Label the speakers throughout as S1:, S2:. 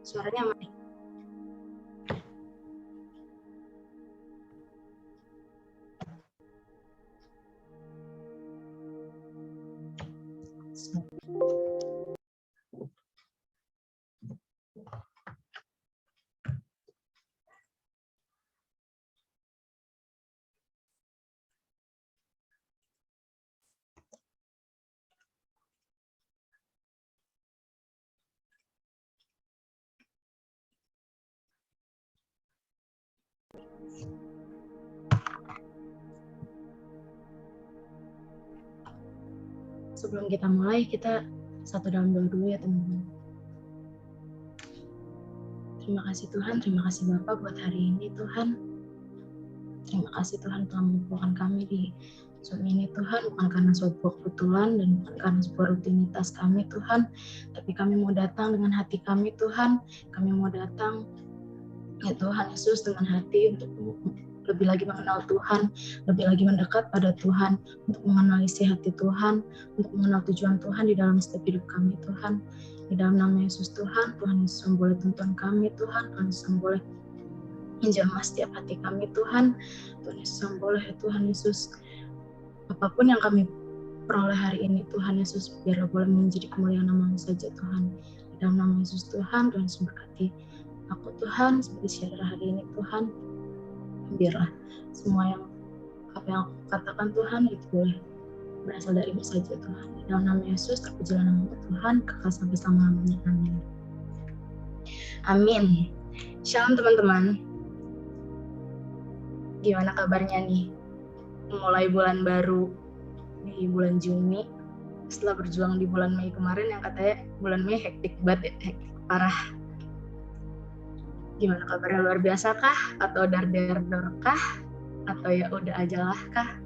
S1: Suaranya aman. Sebelum kita mulai, kita satu dalam doa dulu ya teman-teman. Terima kasih Tuhan, terima kasih Bapak buat hari ini Tuhan. Terima kasih Tuhan telah mengumpulkan kami di Zoom ini Tuhan, bukan karena sebuah kebetulan dan bukan karena sebuah rutinitas kami Tuhan, tapi kami mau datang dengan hati kami Tuhan. Kami mau datang ya Tuhan Yesus dengan hati untuk lebih lagi mengenal Tuhan, lebih lagi mendekat pada Tuhan, untuk mengenal isi hati Tuhan, untuk mengenal tujuan Tuhan di dalam setiap hidup kami Tuhan. Di dalam nama Yesus Tuhan, Tuhan Yesus yang boleh tuntun kami Tuhan, Tuhan Yesus yang boleh menjamah setiap hati kami Tuhan, Tuhan Yesus yang boleh Tuhan Yesus, apapun yang kami peroleh hari ini Tuhan Yesus, biarlah boleh menjadi kemuliaan nama-Mu saja Tuhan. Di dalam nama Yesus Tuhan, Tuhan Yesus berkati aku Tuhan sebagai syair hari ini Tuhan. Biarlah semua apa yang aku katakan Tuhan itu boleh berasal dari-Mu saja Tuhan. Di dalam nama Yesus terpujilah nama Tuhan kekal sampai selama-lamanya. Amin. Amin. Shalom teman-teman. Gimana kabarnya nih? Mulai bulan baru di bulan Juni setelah berjuang di bulan Mei kemarin yang katanya bulan Mei hektik banget ya, hektik parah. Gimana kabarnya, luar biasa kah? Atau dar-dar-dar kah? Atau ya udah aja lah kah?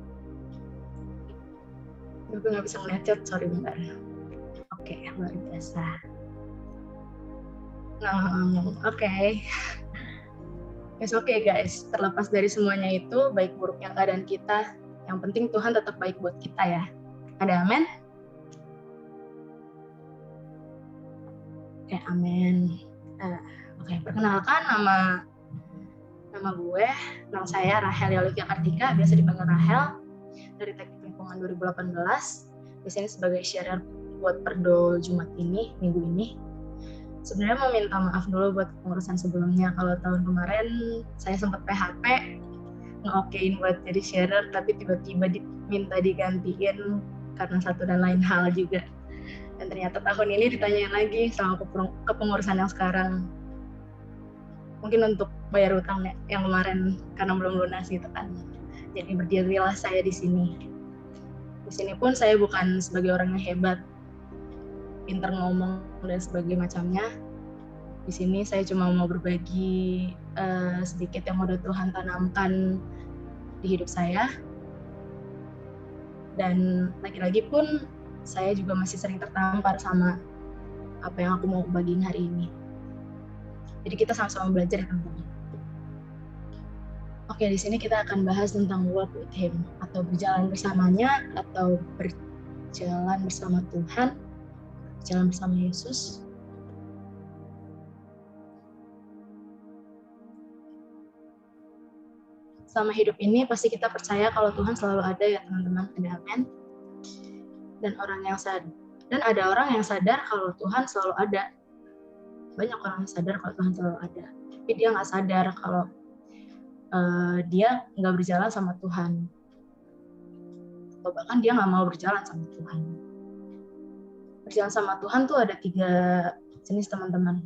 S1: Gue gak bisa ngeliat chat, sorry bentar. Oke, luar biasa. Oke. It's okay guys, terlepas dari semuanya itu, baik buruknya keadaan kita, yang penting Tuhan tetap baik buat kita ya. Ada amin? Oke, amin. Oke, perkenalkan nama saya Rahel Yolivia Kartika, biasa dipanggil Rahel, dari Teknik Lingkungan 2018. Di sini sebagai sharer buat Perdo Jumat ini, minggu ini. Sebenarnya mau minta maaf dulu buat pengurusan sebelumnya. Kalau tahun kemarin saya sempat PHP, nge-okein buat jadi sharer, tapi tiba-tiba diminta digantiin karena satu dan lain hal juga. Dan ternyata tahun ini ditanyain lagi sama kepengurusan yang sekarang. Mungkin untuk bayar utang yang kemarin karena belum lunas gitu kan. Jadi berdirilah saya di sini. Di sini pun saya bukan sebagai orang yang hebat, pinter ngomong dan sebagainya macamnya. Di sini saya cuma mau berbagi sedikit yang udah Tuhan tanamkan di hidup saya. Dan lagi-lagi pun saya juga masih sering tertampar sama apa yang aku mau bagiin hari ini. Jadi kita sama-sama belajar ya teman-teman. Oke, di sini kita akan bahas tentang walk with Him, atau berjalan bersamanya, atau berjalan bersama Tuhan, berjalan bersama Yesus. Selama hidup ini pasti kita percaya kalau Tuhan selalu ada ya teman-teman, ada amin. Dan ada orang yang sadar kalau Tuhan selalu ada. Banyak orang yang sadar kalau Tuhan selalu ada, tapi dia nggak sadar kalau dia nggak berjalan sama Tuhan, atau bahkan dia nggak mau berjalan sama Tuhan. Berjalan sama Tuhan tuh ada 3 jenis teman-teman.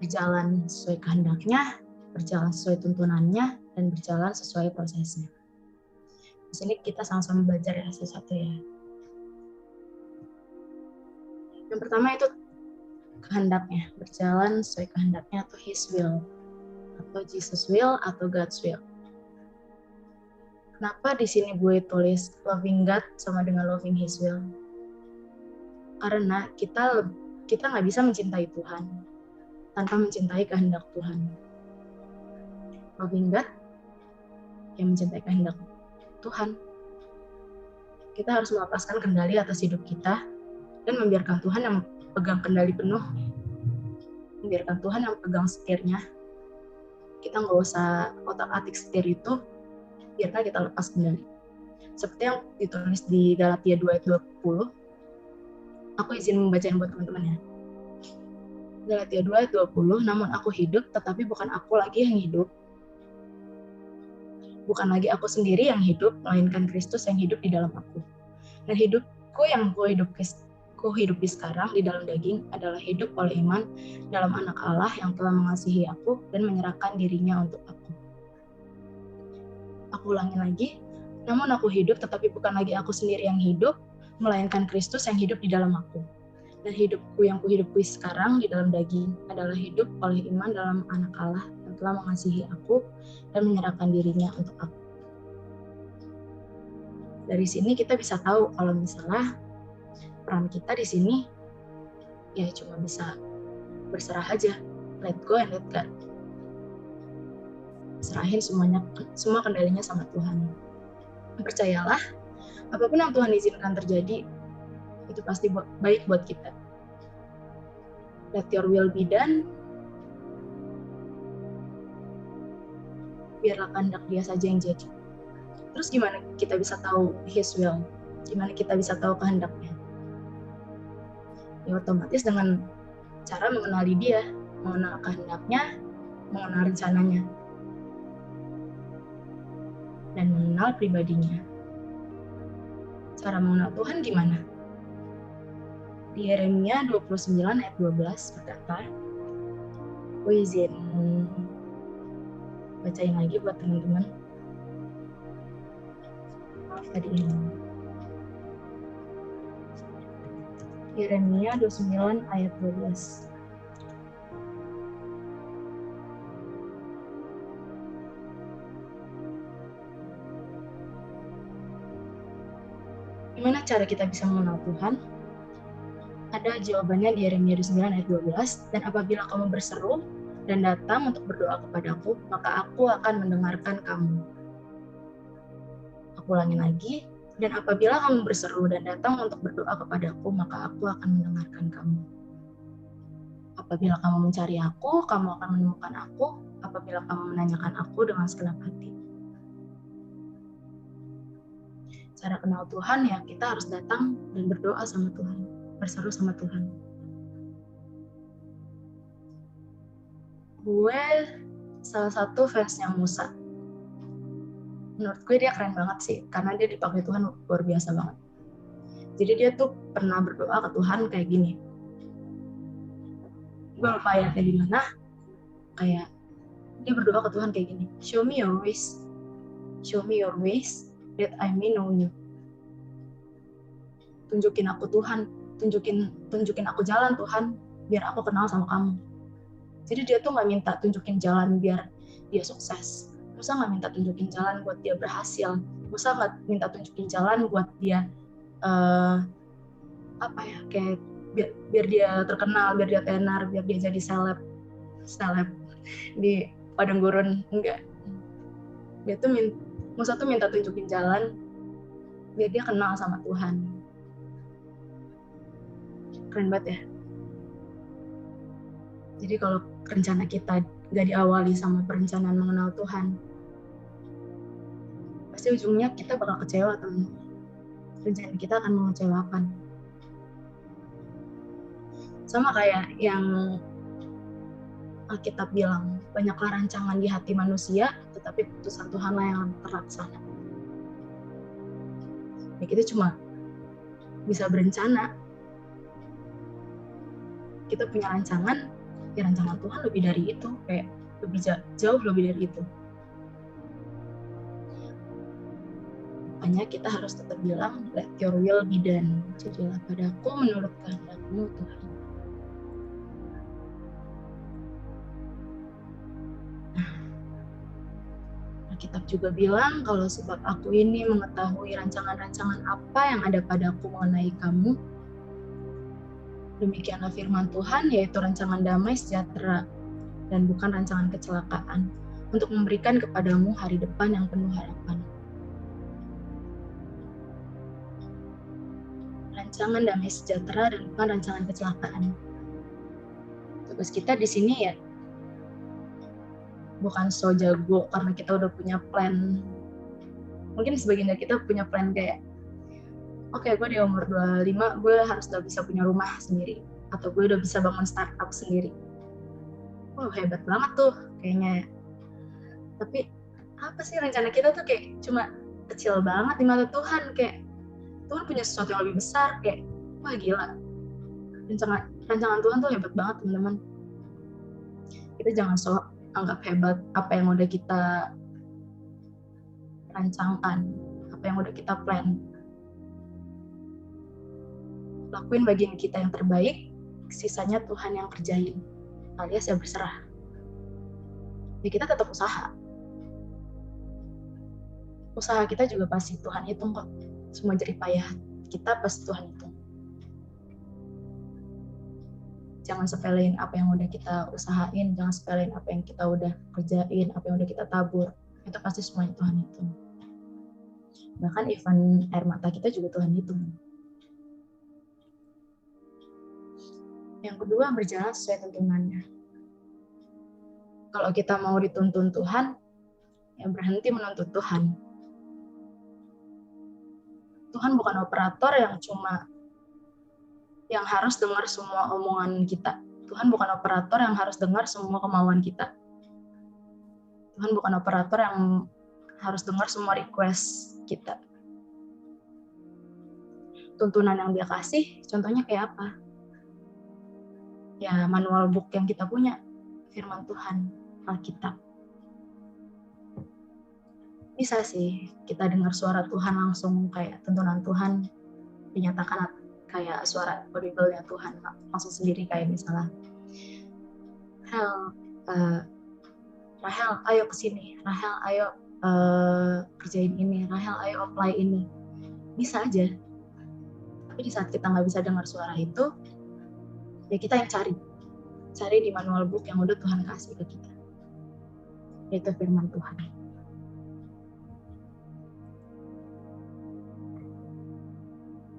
S1: Berjalan sesuai kehendaknya, berjalan sesuai tuntunannya, dan berjalan sesuai prosesnya. Di sini kita sama-sama belajar ya satu-satu ya. Yang pertama itu kehendaknya, berjalan sesuai kehendaknya atau His will, atau Jesus will, atau God's will. Kenapa di sini gue tulis loving God sama dengan loving His will? Karena kita nggak bisa mencintai Tuhan tanpa mencintai kehendak Tuhan. Loving God yang mencintai kehendak Tuhan. Kita harus melepaskan kendali atas hidup kita dan membiarkan Tuhan yang pegang kendali penuh Biarkan Tuhan yang pegang setirnya. Kita nggak usah otak-atik setir itu, biarkan kita lepas kendali. Seperti yang ditulis di Galatia 2 ayat 20, aku izin membacain buat teman-teman ya. Galatia 2 ayat 20, namun aku hidup, tetapi bukan aku lagi yang hidup. Bukan lagi aku sendiri yang hidup, melainkan Kristus yang hidup di dalam aku. Dan hidupku yang kuhidupi sekarang di dalam daging adalah hidup oleh iman dalam anak Allah yang telah mengasihi aku dan menyerahkan dirinya untuk aku. Aku ulangi lagi, namun aku hidup, tetapi bukan lagi aku sendiri yang hidup, melainkan Kristus yang hidup di dalam aku. Dan hidupku yang kuhidupi sekarang di dalam daging adalah hidup oleh iman dalam anak Allah yang telah mengasihi aku dan menyerahkan dirinya untuk aku. Dari sini kita bisa tahu kalau misalnya peran kita di sini ya cuma bisa berserah aja, let go and let God. Serahin semua kendalinya sama Tuhan. Percayalah, apapun yang Tuhan izinkan terjadi, itu pasti baik buat kita. Let your will be done. Biarlah kehendak Dia saja yang jadi. Terus gimana kita bisa tahu His will? Gimana kita bisa tahu kehendaknya? Ya otomatis dengan cara mengenali Dia, mengenal kehendaknya, mengenal rencananya, dan mengenal pribadinya. Cara mengenal Tuhan gimana? Di Yeremia 29 ayat 12 berkata, aku izin bacain lagi buat teman-teman. Maaf tadi ini. Yeremia 29 ayat 12. Gimana cara kita bisa mengenal Tuhan? Ada jawabannya di Yeremia 29 ayat 12, dan apabila kamu berseru dan datang untuk berdoa kepadaku, maka aku akan mendengarkan kamu. Aku ulangi lagi, dan apabila kamu berseru dan datang untuk berdoa kepadaku, maka aku akan mendengarkan kamu. Apabila kamu mencari aku, kamu akan menemukan aku, apabila kamu menanyakan aku dengan segenap hati. Cara kenal Tuhan ya kita harus datang dan berdoa sama Tuhan, berseru sama Tuhan. Gue salah satu fansnya Musa. Menurut gue dia keren banget sih, karena dia dipakai Tuhan luar biasa banget. Jadi dia tuh pernah berdoa ke Tuhan kayak gini. Gue lupa ayatnya di mana. Kayak dia berdoa ke Tuhan kayak gini. Show me your ways that I may know you. Tunjukin aku Tuhan, tunjukin aku jalan Tuhan, biar aku kenal sama kamu. Jadi dia tuh nggak minta tunjukin jalan biar dia sukses. Musa nggak minta tunjukin jalan buat dia berhasil. Musa nggak minta tunjukin jalan buat dia kayak biar dia terkenal, biar dia tenar, biar dia jadi seleb di padang gurun. Enggak. Musa tuh minta tunjukin jalan biar dia kenal sama Tuhan. Keren banget ya. Jadi kalau rencana kita gak diawali sama perencanaan mengenal Tuhan, pasti ujungnya kita bakal kecewa, teman. Rencana kita akan mengecewakan. Sama kayak yang Alkitab bilang, banyaklah rancangan di hati manusia, tetapi putusan Tuhanlah yang terlaksana. Ya kita cuma bisa berencana. Kita punya rancangan, ya rancangan Tuhan lebih dari itu, kayak lebih jauh lebih dari itu. Makanya kita harus tetap bilang, let your will be done. Jadilah padaku menurut kehendak-Mu Tuhan. Alkitab juga bilang kalau sebab aku ini mengetahui rancangan-rancangan apa yang ada padaku mengenai kamu. Demikianlah firman Tuhan, yaitu rancangan damai sejahtera dan bukan rancangan kecelakaan, untuk memberikan kepadamu hari depan yang penuh harapan. Rancangan damai sejahtera dan bukan rancangan kecelakaan. Itu tugas kita di sini ya bukan so jago karena kita udah punya plan. Mungkin sebagian dari kita punya plan kayak, oke, gue di umur 25 gue harus udah bisa punya rumah sendiri, atau gue udah bisa bangun startup sendiri. Hebat banget tuh kayaknya. Tapi apa sih rencana kita tuh kayak cuma kecil banget di mata Tuhan. Kayak Tuhan punya sesuatu yang lebih besar. Kayak wah gila, rancangan Tuhan tuh hebat banget teman-teman. Kita jangan anggap hebat apa yang udah kita rancangkan, apa yang udah kita plan. Lakuin bagian kita yang terbaik, sisanya Tuhan yang kerjain, alias ya berserah. Ya kita tetap usaha kita juga pasti Tuhan hitung kok. Semua jerih payah kita pasti Tuhan hitung. Jangan sepelein apa yang udah kita usahain, jangan sepelein apa yang kita udah kerjain, apa yang udah kita tabur. Itu pasti semuanya Tuhan hitung. Bahkan event air mata kita juga Tuhan hitung. Yang kedua, berjalan sesuai tuntunannya. Kalau kita mau dituntun Tuhan, ya berhenti menuntut Tuhan. Tuhan bukan operator yang harus dengar semua omongan kita. Tuhan bukan operator yang harus dengar semua kemauan kita. Tuhan bukan operator yang harus dengar semua request kita. Tuntunan yang dia kasih, contohnya kayak apa? Ya manual book yang kita punya, firman Tuhan, Alkitab. Bisa sih kita dengar suara Tuhan langsung kayak tuntunan Tuhan dinyatakan kayak suara audible-nya Tuhan langsung sendiri, kayak misalnya Rahel ayo kesini, Rahel ayo kerjain ini, Rahel ayo apply ini. Bisa aja. Tapi di saat kita nggak bisa dengar suara itu, ya kita yang cari di manual book yang udah Tuhan kasih ke kita, yaitu firman Tuhan.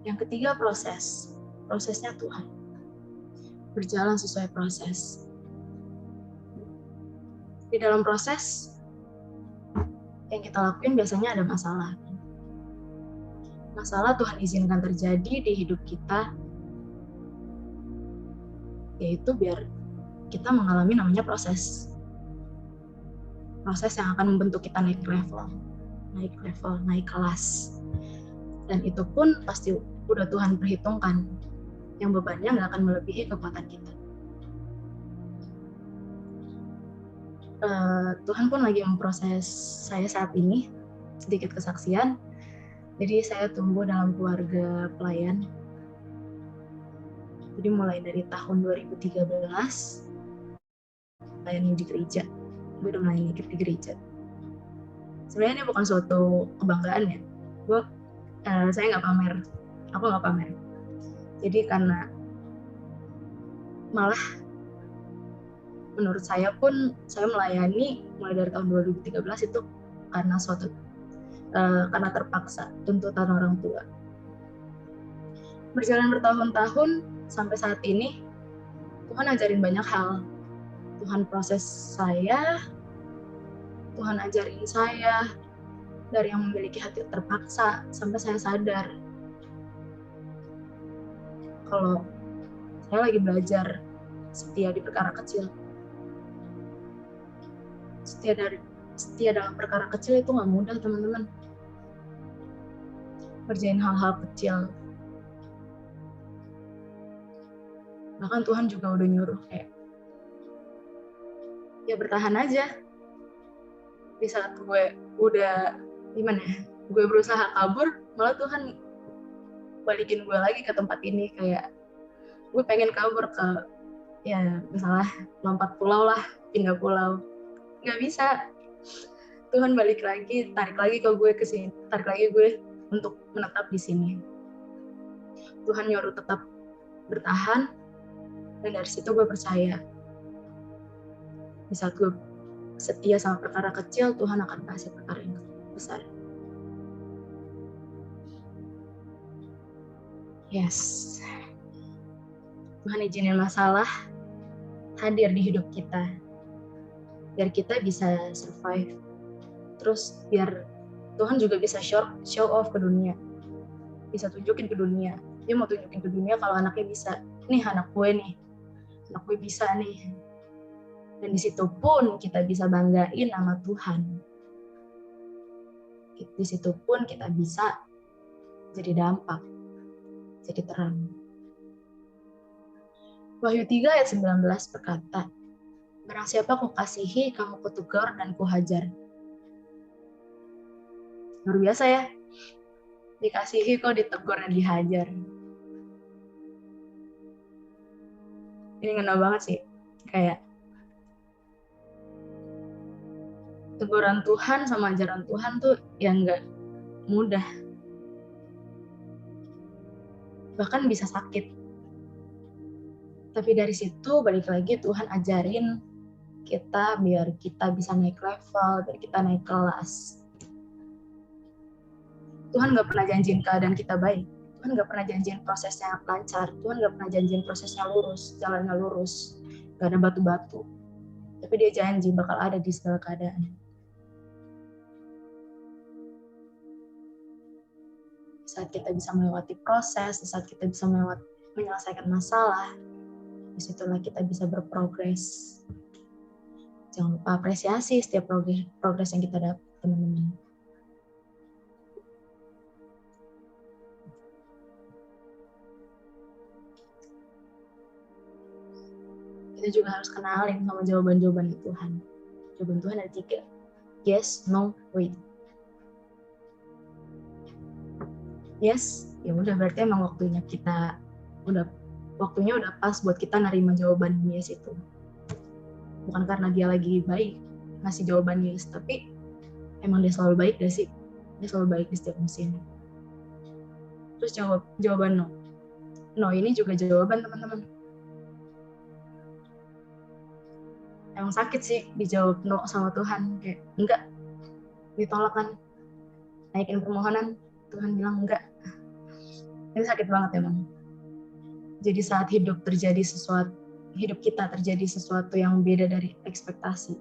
S1: Yang ketiga, prosesnya Tuhan. Berjalan sesuai proses. Di dalam proses yang kita lakuin biasanya ada masalah. Masalah Tuhan izinkan terjadi di hidup kita, yaitu biar kita mengalami namanya proses. Proses yang akan membentuk kita naik level, naik kelas. Dan itu pun pasti udah Tuhan perhitungkan, yang bebannya nggak akan melebihi kekuatan kita. Tuhan pun lagi memproses saya saat ini, sedikit kesaksian. Jadi saya tumbuh dalam keluarga pelayan. Jadi mulai dari tahun 2013, pelayan di gereja. Gue udah mulai ngikut di gereja. Sebenarnya ini bukan suatu kebanggaan ya. Saya nggak pamer. Aku nggak pamer. Jadi karena malah menurut saya pun saya melayani mulai dari tahun 2013 itu karena terpaksa tuntutan orang tua. Berjalan bertahun-tahun sampai saat ini, Tuhan ajarin banyak hal. Tuhan proses saya, Tuhan ajarin saya dari yang memiliki hati terpaksa sampai saya sadar kalau saya lagi belajar setia di perkara kecil. Setia dalam perkara kecil itu nggak mudah, teman-teman. Kerjain hal-hal kecil. Bahkan Tuhan juga udah nyuruh kayak, ya bertahan aja. Di saat gue udah gue berusaha kabur, malah Tuhan balikin gue lagi ke tempat ini. Kayak gue pengen kabur ke, ya misalnya lompat pulau lah, pindah pulau, nggak bisa. Tuhan balik lagi, tarik lagi ke gue ke sini, tarik lagi gue untuk menetap di sini. Tuhan nyuruh tetap bertahan, dan dari situ gue percaya di saat gue setia sama perkara kecil, Tuhan akan kasih perkara yang besar. Yes. Tuhan izinin masalah, hadir di hidup kita, biar kita bisa survive. Terus biar Tuhan juga bisa show off ke dunia, bisa tunjukin ke dunia. Dia mau tunjukin ke dunia kalau anaknya bisa. Nih anak gue bisa nih. Dan di situ pun kita bisa banggain nama Tuhan. Di situ pun kita bisa jadi dampak, jadi terang. Wahyu 3 ayat 19 berkata, barang siapa kukasihi, kamu kutegur dan kuhajar. Luar biasa ya, dikasihi kok ditegur dan dihajar. Ini ngena banget sih, kayak teguran Tuhan sama ajaran Tuhan tuh yang gak mudah. Bahkan bisa sakit. Tapi dari situ balik lagi Tuhan ajarin kita biar kita bisa naik level, biar kita naik kelas. Tuhan gak pernah janjiin keadaan kita baik. Tuhan gak pernah janjiin prosesnya lancar. Tuhan gak pernah janjiin prosesnya lurus, jalannya lurus. Gak ada batu-batu. Tapi dia janji bakal ada di segala keadaan. Saat kita bisa melewati proses, saat kita bisa menyelesaikan masalah, disitulah kita bisa berprogres. Jangan lupa apresiasi setiap progres yang kita dapat, teman-teman. Kita juga harus kenalin sama jawaban-jawaban Tuhan. Jawaban Tuhan ada 3. Yes, no, wait. Yes, ya udah berarti emang waktunya udah pas buat kita nerima jawaban yes itu. Bukan karena dia lagi baik ngasih jawaban yes, tapi emang dia selalu baik gak sih? Dia selalu baik di setiap musim. Terus jawaban no. No ini juga jawaban, teman-teman. Emang sakit sih dijawab no sama Tuhan, kayak enggak, ditolak kan, naikin permohonan, Tuhan bilang enggak. Ini sakit banget emang. Jadi saat hidup kita terjadi sesuatu yang beda dari ekspektasi,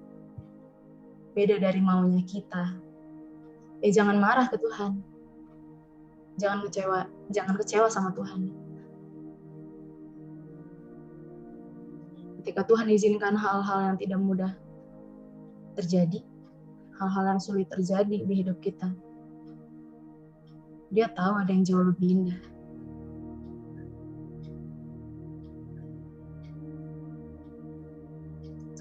S1: beda dari maunya kita, jangan marah ke Tuhan, jangan kecewa sama Tuhan. Ketika Tuhan izinkan hal-hal yang tidak mudah terjadi, hal-hal yang sulit terjadi di hidup kita, dia tahu ada yang jauh lebih indah.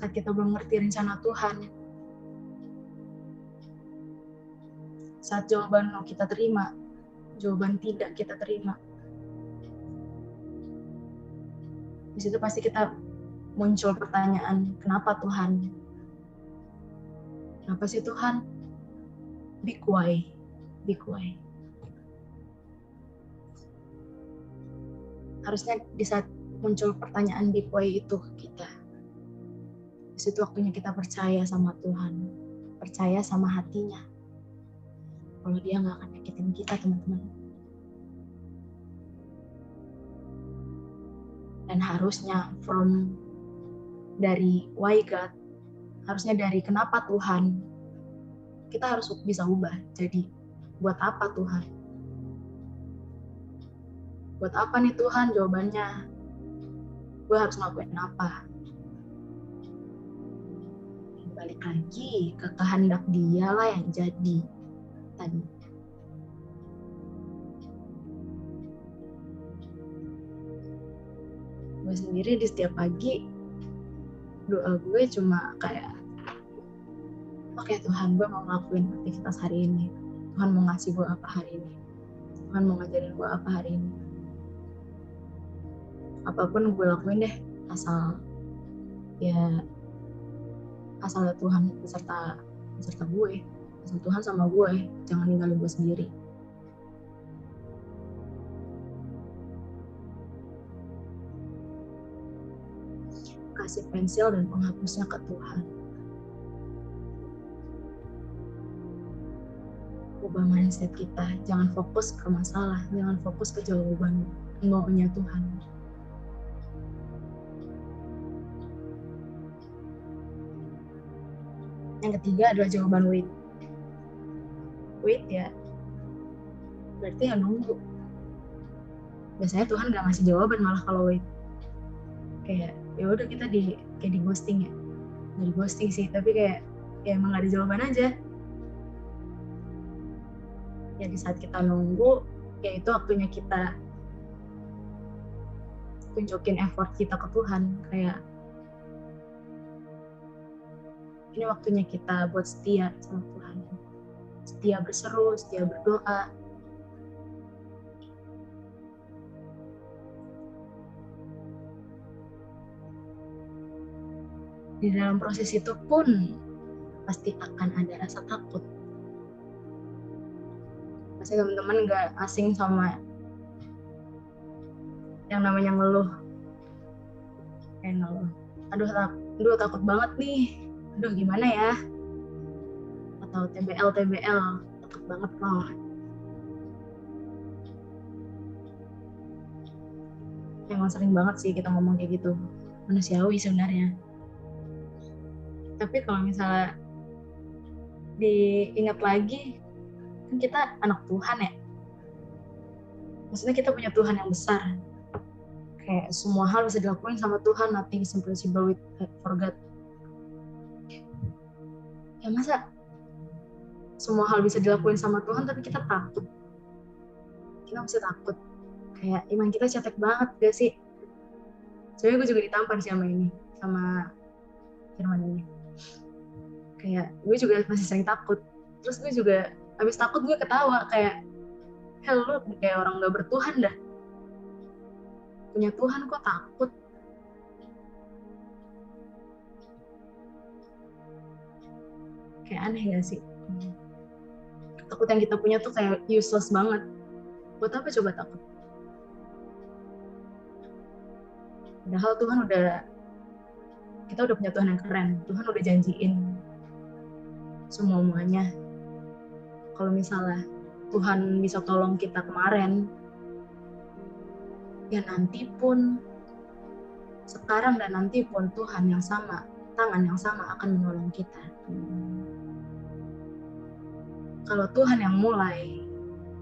S1: Saat kita belum ngerti rencana Tuhan, saat jawaban no kita terima, jawaban tidak kita terima, di situ pasti kita muncul pertanyaan, kenapa Tuhan? Kenapa sih Tuhan? Big why. Harusnya di saat muncul pertanyaan big why itu kita, di situ waktunya kita percaya sama Tuhan, percaya sama hatinya, kalau dia nggak akan nyakitin kita, teman-teman. Dan harusnya dari why God, harusnya dari kenapa Tuhan, kita harus bisa ubah jadi buat apa Tuhan? Buat apa nih Tuhan jawabannya? Gue harus ngelakuin apa? Balik lagi ke kehendak dia lah yang jadi tadi. Gue sendiri di setiap pagi, doa gue cuma kayak, oke Tuhan, gue mau ngelakuin aktivitas hari ini. Tuhan mau ngasih gue apa hari ini. Tuhan mau ngajarin gue apa hari ini. Apapun gue lakuin deh, asal ada Tuhan beserta gue, asal Tuhan sama gue, jangan ninggalin gue sendiri. Kasih pensil dan penghapusnya ke Tuhan. Ubah mindset kita, jangan fokus ke masalah, jangan fokus ke jawaban maunya Tuhan. Yang ketiga adalah jawaban wait. Wait ya, berarti ya nunggu. Biasanya Tuhan nggak ngasih jawaban malah kalau wait. Kayak ya udah kita kayak di ghosting ya. Nggak di ghosting sih, tapi kayak ya emang nggak ada jawaban aja. Ya di saat kita nunggu, ya itu waktunya kita tunjukin effort kita ke Tuhan. Kayak ini waktunya kita buat setia sama Tuhan. Setia berseru, setia berdoa. Di dalam proses itu pun pasti akan ada rasa takut. Pasti teman-teman gak asing sama yang namanya ngeluh. Kayak ngeluh. Aduh takut banget nih. Aduh gimana ya? Atau TBL, takut banget loh. Emang sering banget sih kita ngomong kayak gitu. Manusiawi sebenarnya. Tapi kalau misalnya diingat lagi, kan kita anak Tuhan ya. Maksudnya kita punya Tuhan yang besar. Kayak semua hal bisa dilakuin sama Tuhan, nothing is impossible with God. Ya masa semua hal bisa dilakuin sama Tuhan tapi kita takut? Kita bisa takut. Kayak iman kita cetek banget gak sih? Sebenarnya gue juga ditampar sih sama firman ini. Kayak gue juga masih sering takut. Terus gue juga habis takut gue ketawa kayak, hell lu kayak orang gak bertuhan dah. Punya Tuhan kok takut? Kayak aneh gak sih? Takut yang kita punya tuh kayak useless banget. Buat apa coba takut? Padahal Tuhan kita udah punya Tuhan yang keren. Tuhan udah janjiin semuanya. Kalau misalnya Tuhan bisa tolong kita kemarin, ya nanti pun, sekarang dan nanti pun Tuhan yang sama, tangan yang sama akan menolong kita. Kalau Tuhan yang mulai,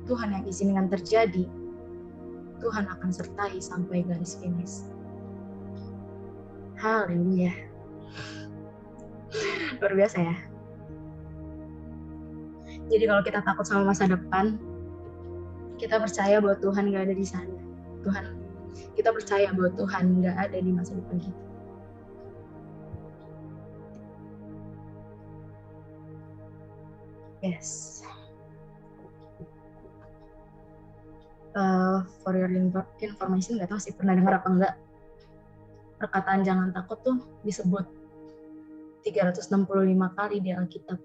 S1: Tuhan yang izinkan terjadi, Tuhan akan sertai sampai garis finish. Haleluya. Luar biasa ya. Jadi kalau kita takut sama masa depan, kita percaya bahwa Tuhan gak ada di sana. Kita percaya bahwa Tuhan gak ada di masa depan kita. Yes. For your information, gak tahu sih pernah dengar apa enggak, perkataan jangan takut tuh disebut 365 kali di Alkitab.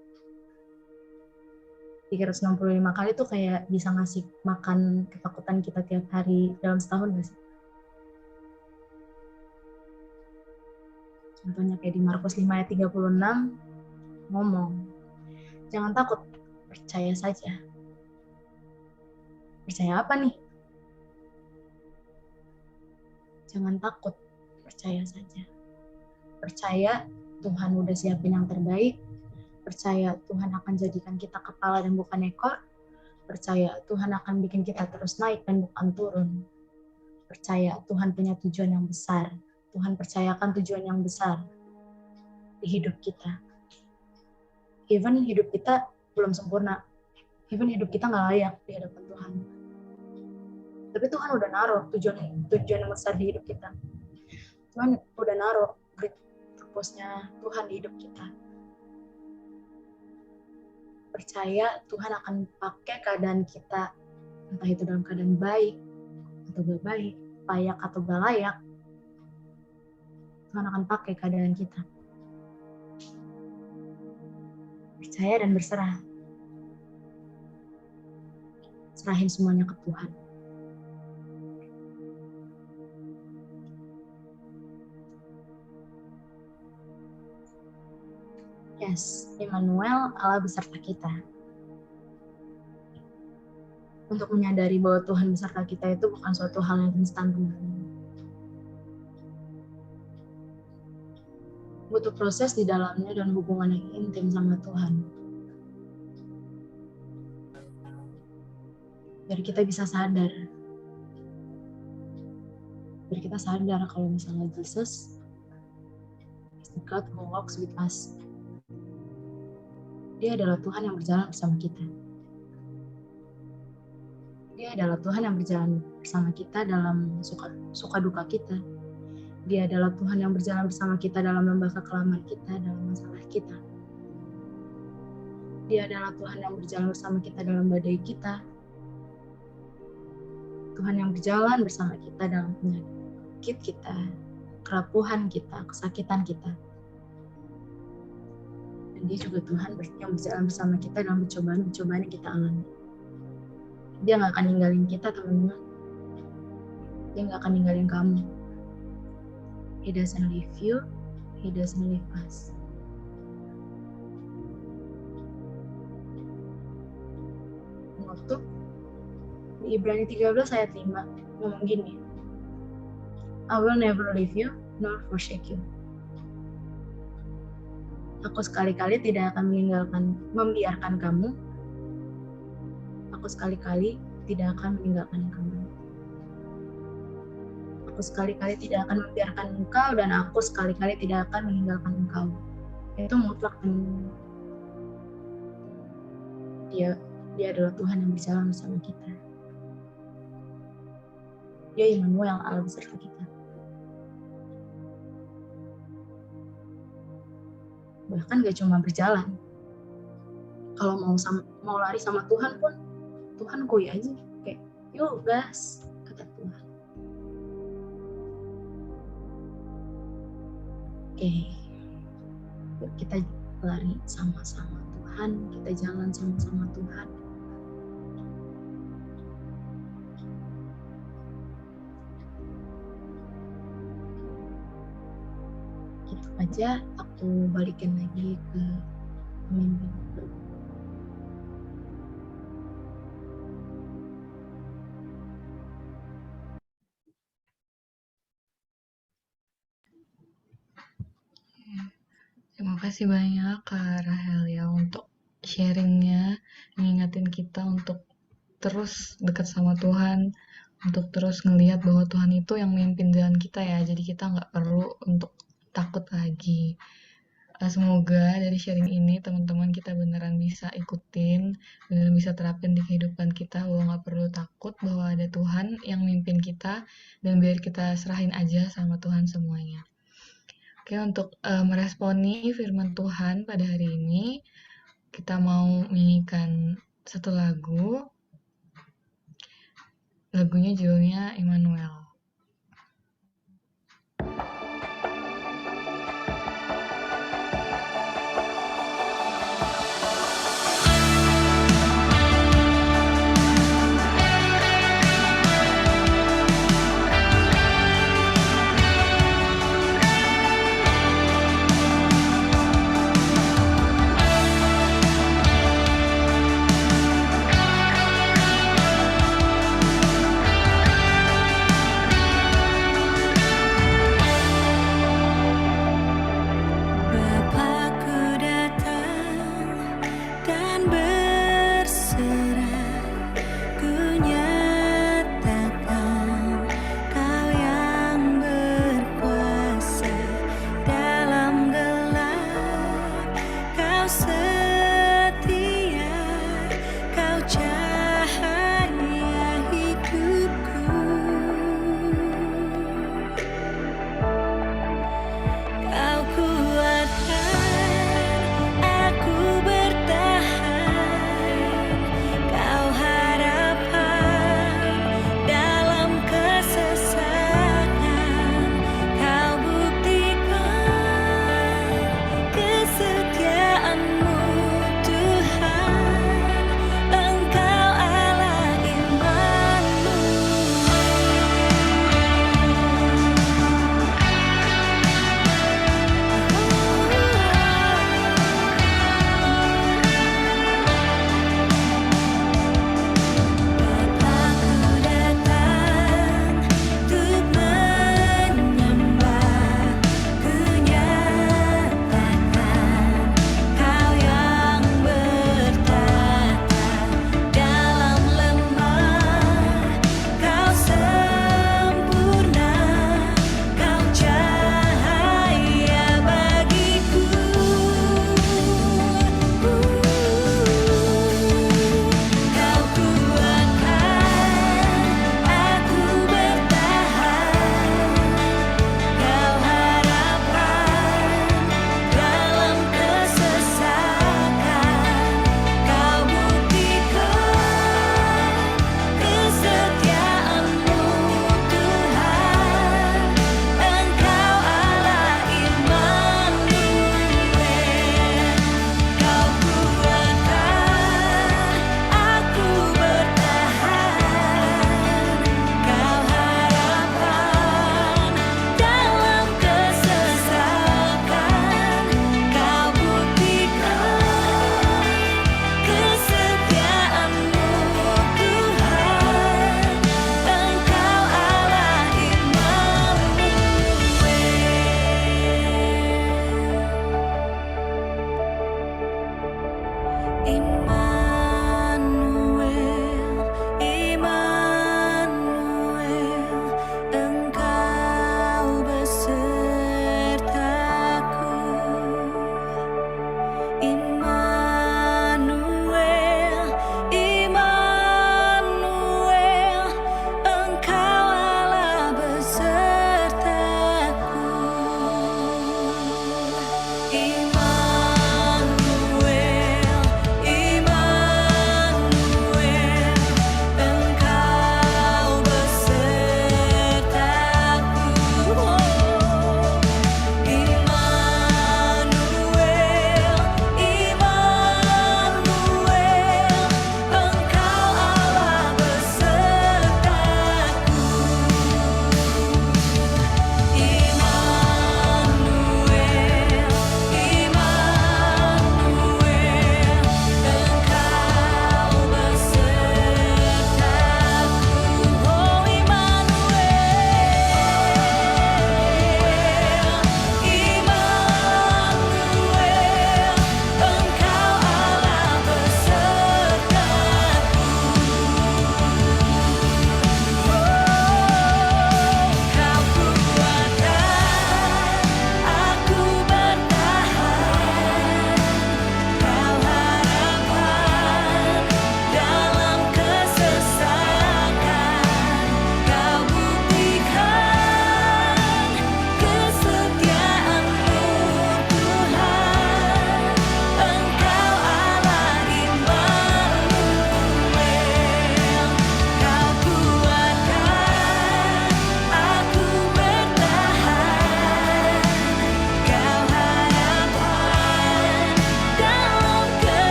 S1: 365 kali tuh kayak bisa ngasih makan ketakutan kita tiap hari dalam setahun gak sih? Contohnya kayak di Markus 5 ayat 36 ngomong, jangan takut, percaya saja. Percaya apa nih? Jangan takut, percaya saja. Percaya Tuhan udah siapin yang terbaik. Percaya Tuhan akan jadikan kita kepala dan bukan ekor. Percaya Tuhan akan bikin kita terus naik dan bukan turun. Percaya Tuhan punya tujuan yang besar. Tuhan percayakan tujuan yang besar di hidup kita. Even hidup kita belum sempurna. Even hidup kita nggak layak di hadapan Tuhan. Tapi Tuhan udah naruh tujuan yang besar di hidup kita. Tuhan udah naruh purpose-nya Tuhan di hidup kita. Percaya Tuhan akan pakai keadaan kita, entah itu dalam keadaan baik atau gak baik, layak atau gak layak. Tuhan akan pakai keadaan kita. Percaya dan berserah. Serahin semuanya ke Tuhan. Yes, Immanuel, Allah beserta kita. Untuk menyadari bahwa Tuhan beserta kita itu bukan suatu hal yang instan. Butuh butuh proses di dalamnya dan hubungan yang intim sama Tuhan. Biar kita bisa sadar. Biar kita sadar kalau misalnya Jesus is the God who walks with us. Dia adalah Tuhan yang berjalan bersama kita. Dia adalah Tuhan yang berjalan bersama kita dalam suka duka kita. Dia adalah Tuhan yang berjalan bersama kita dalam lembah kekelaman kita, dalam masalah kita. Dia adalah Tuhan yang berjalan bersama kita dalam badai kita. Tuhan yang berjalan bersama kita dalam penyakit kita, kerapuhan kita, kesakitan kita. Dan dia juga Tuhan yang berjalan bersama kita dalam percobaan-percobaan yang kita alami. Dia nggak akan ninggalin kita, teman-teman. Dia nggak akan ninggalin kamu. He doesn't leave you, He doesn't leave us. Waktu di Ibrani 13 ayat 5 ngomong gini, I will never leave you nor forsake you. Aku sekali-kali tidak akan membiarkan kamu. Aku sekali-kali tidak akan meninggalkan kamu. Aku sekali-kali tidak akan membiarkan engkau, dan aku sekali-kali tidak akan meninggalkan engkau. Itu mutlak. Dia adalah Tuhan yang berjalan bersama kita. Dia Immanuel, Allah beserta kita. Bahkan gak cuma berjalan. Kalau mau lari sama Tuhan pun, Tuhan koi aja. Kayak, yuk gas, kata Tuhan. Oke, yuk kita lari sama-sama Tuhan, kita jalan sama-sama Tuhan. Gitu aja, aku balikin lagi ke pemimpin.
S2: Terima kasih banyak Kak Rahel ya untuk sharingnya, mengingatin kita untuk terus dekat sama Tuhan, untuk terus ngelihat bahwa Tuhan itu yang memimpin jalan kita ya, jadi kita nggak perlu untuk takut lagi. Semoga dari sharing ini teman-teman kita beneran bisa ikutin, beneran bisa terapin di kehidupan kita, bahwa nggak perlu takut, bahwa ada Tuhan yang memimpin kita, dan biar kita serahin aja sama Tuhan semuanya. Oke, untuk meresponi firman Tuhan pada hari ini, kita mau menyanyikan satu lagu. Lagunya judulnya Immanuel.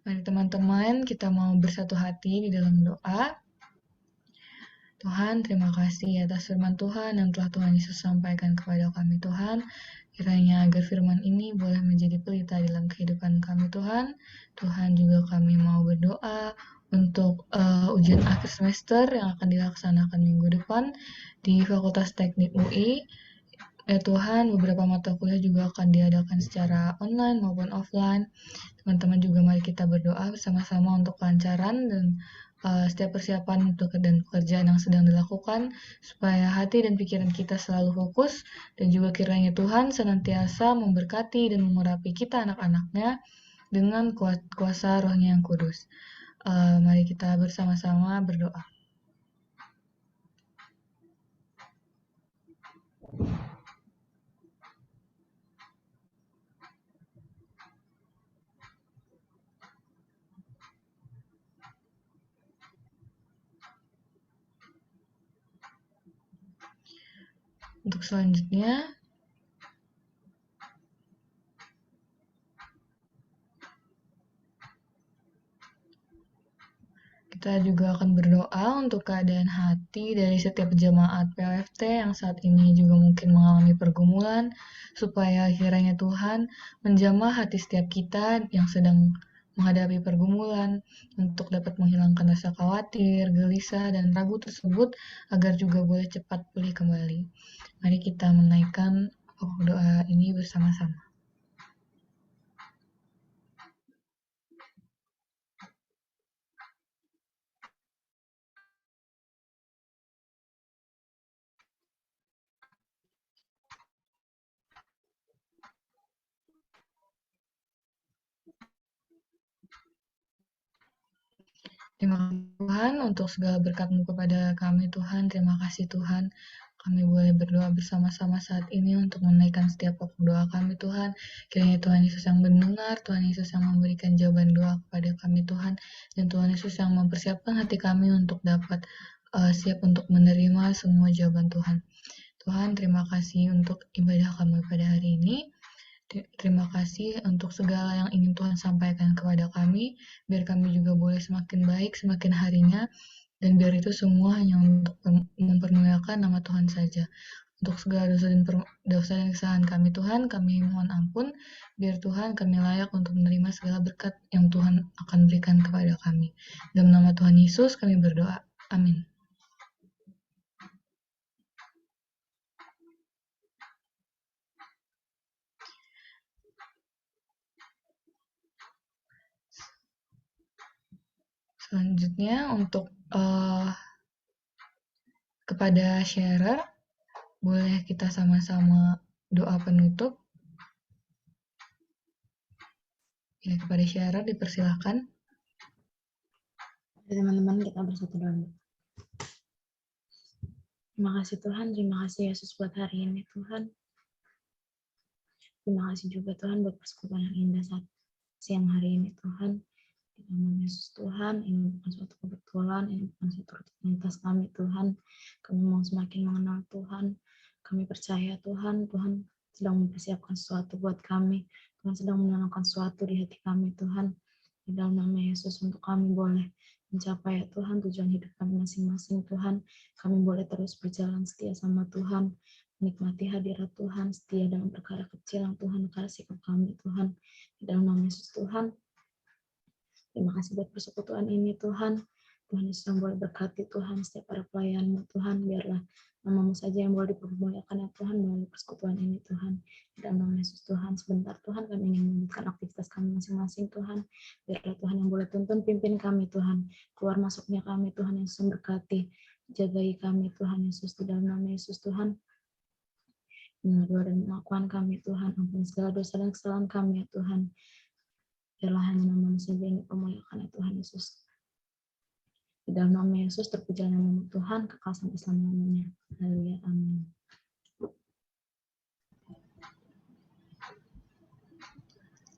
S2: Mari teman-teman, kita mau bersatu hati di dalam doa. Tuhan, terima kasih atas firman Tuhan yang telah Tuhan Yesus sampaikan kepada kami, Tuhan. Kiranya agar firman ini boleh menjadi pelita dalam kehidupan kami, Tuhan. Tuhan, juga kami mau berdoa untuk ujian akhir semester yang akan dilaksanakan minggu depan di Fakultas Teknik UI. Ya Tuhan, beberapa mata kuliah juga akan diadakan secara online maupun offline. Teman-teman juga mari kita berdoa bersama-sama untuk kelancaran dan setiap persiapan untuk dan pekerjaan yang sedang dilakukan, supaya hati dan pikiran kita selalu fokus, dan juga kiranya Tuhan senantiasa memberkati dan mengurapi kita anak-anaknya dengan kuasa rohnya yang kudus. Mari kita bersama-sama berdoa. Untuk selanjutnya, kita juga akan berdoa untuk keadaan hati dari setiap jemaat POFT yang saat ini juga mungkin mengalami pergumulan, supaya kiranya Tuhan menjamah hati setiap kita yang sedang menghadapi pergumulan untuk dapat menghilangkan rasa khawatir, gelisah, dan ragu tersebut agar juga boleh cepat pulih kembali. Mari kita menaikkan pokok doa ini bersama-sama. Terima kasih Tuhan untuk segala berkat-Mu kepada kami Tuhan. Terima kasih Tuhan. Kami boleh berdoa bersama-sama saat ini untuk menaikkan setiap pokok doa kami Tuhan. Kiranya Tuhan Yesus yang mendengar, Tuhan Yesus yang memberikan jawaban doa kepada kami Tuhan. Dan Tuhan Yesus yang mempersiapkan hati kami untuk dapat siap untuk menerima semua jawaban Tuhan. Tuhan, terima kasih untuk ibadah kami pada hari ini. Terima kasih untuk segala yang ingin Tuhan sampaikan kepada kami, biar kami juga boleh semakin baik semakin harinya, dan biar itu semua hanya untuk mempermuliakan nama Tuhan saja. Untuk segala dosa dan kesalahan kami Tuhan, kami mohon ampun, biar Tuhan kami layak untuk menerima segala berkat yang Tuhan akan berikan kepada kami. Dalam nama Tuhan Yesus kami berdoa. Amin. Selanjutnya untuk kepada sharer, boleh kita sama-sama doa penutup. Ya, kepada sharer dipersilahkan.
S1: Teman-teman, kita bersatu dalam. Terima kasih Tuhan, terima kasih Yesus buat hari ini Tuhan. Terima kasih juga Tuhan buat persekutuan yang indah saat siang hari ini Tuhan. Di nama Yesus Tuhan, ini bukan suatu kebetulan, ini bukan suatu rutinitas kami Tuhan. Kami mau semakin mengenal Tuhan. Kami percaya Tuhan, Tuhan sedang mempersiapkan sesuatu buat kami. Tuhan sedang menanamkan sesuatu di hati kami Tuhan. Di dalam nama Yesus untuk kami boleh mencapai Tuhan tujuan hidup kami masing-masing Tuhan. Kami boleh terus berjalan setia sama Tuhan. Menikmati hadirat Tuhan, setia dalam perkara kecil yang Tuhan kasih ke kami Tuhan. Di dalam nama Yesus Tuhan, terima kasih buat persekutuan ini Tuhan. Tuhan Yesus yang boleh berkati Tuhan setiap para pelayan-Mu Tuhan. Biarlah nama-Mu saja yang boleh dipermuliakan ya Tuhan melalui persekutuan ini Tuhan. Di dalam nama Yesus Tuhan, sebentar Tuhan kami ingin melanjutkan aktivitas kami masing-masing Tuhan. Biarlah Tuhan yang boleh tuntun pimpin kami Tuhan. Keluar masuknya kami Tuhan Yesus memberkati. Jagai kami Tuhan Yesus di dalam nama Yesus Tuhan. Doa dan pengakuan kami Tuhan, ampuni segala dosa dan kesalahan kami ya Tuhan. Biarlah hanya nama-Mu saja yang dipermuliakan ya Tuhan Yesus. Di dalam nama Yesus terpujilah nama Tuhan, kekal sampai selama-lamanya. Haleluya, amin.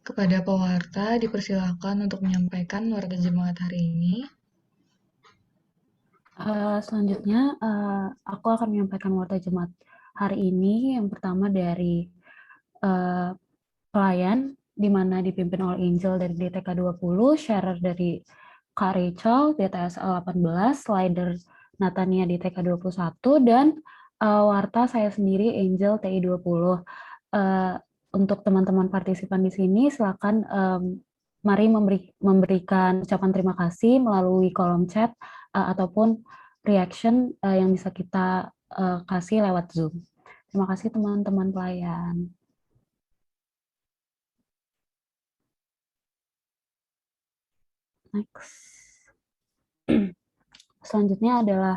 S2: Kepada pewarta dipersilakan untuk menyampaikan warta jemaat hari ini.
S3: Selanjutnya, aku akan menyampaikan warta jemaat hari ini. Yang pertama dari pelayan di mana dipimpin oleh Angel dari DTK 20, sharer dari Kak Rachel, DTS 18, slider Natania DTK 21, dan warta saya sendiri Angel TI 20. Untuk teman-teman partisipan di sini, silakan mari memberikan ucapan terima kasih melalui kolom chat ataupun reaction yang bisa kita kasih lewat Zoom. Terima kasih teman-teman pelayan. Next. Selanjutnya adalah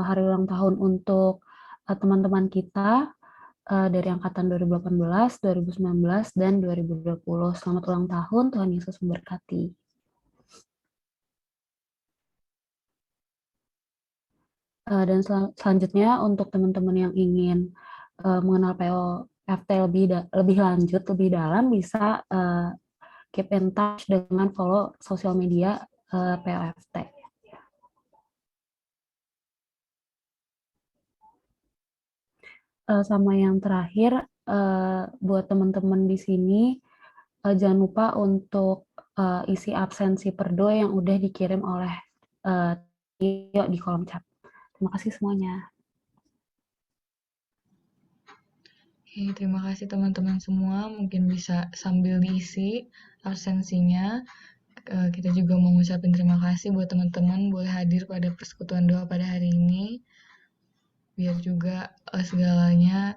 S3: hari ulang tahun untuk teman-teman kita dari angkatan 2018, 2019, dan 2020. Selamat ulang tahun, Tuhan Yesus memberkati. Dan selanjutnya untuk teman-teman yang ingin mengenal POFT lebih lanjut, lebih dalam, bisa keep in touch dengan follow sosial media POFT. Sama yang terakhir, buat teman-teman di sini, jangan lupa untuk isi absensi perdo yang udah dikirim oleh Tio di kolom chat. Terima kasih semuanya.
S2: Oke, terima kasih teman-teman semua. Mungkin bisa sambil diisi absensinya. Kita juga mau ngucapin terima kasih buat teman-teman boleh hadir pada persekutuan doa pada hari ini. Biar juga segalanya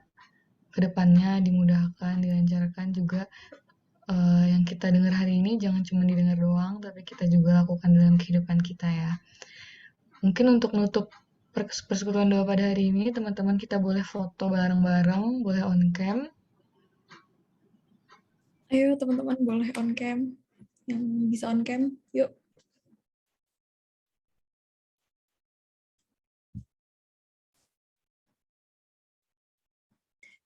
S2: kedepannya dimudahkan, dilancarkan juga. Yang kita dengar hari ini jangan cuma didengar doang, tapi kita juga lakukan dalam kehidupan kita ya. Mungkin untuk nutup persekutuan doa pada hari ini, teman-teman kita boleh foto bareng-bareng, boleh on cam.
S4: Ayo teman-teman boleh on cam, yang bisa on cam, yuk.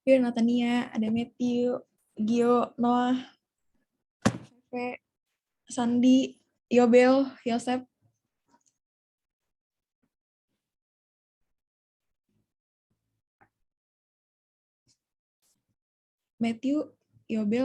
S4: Yuk, Natania, ada Matthew, Gio, Noah, Fe, Sandi, Yobel, Yosep. Matthew, Yobel,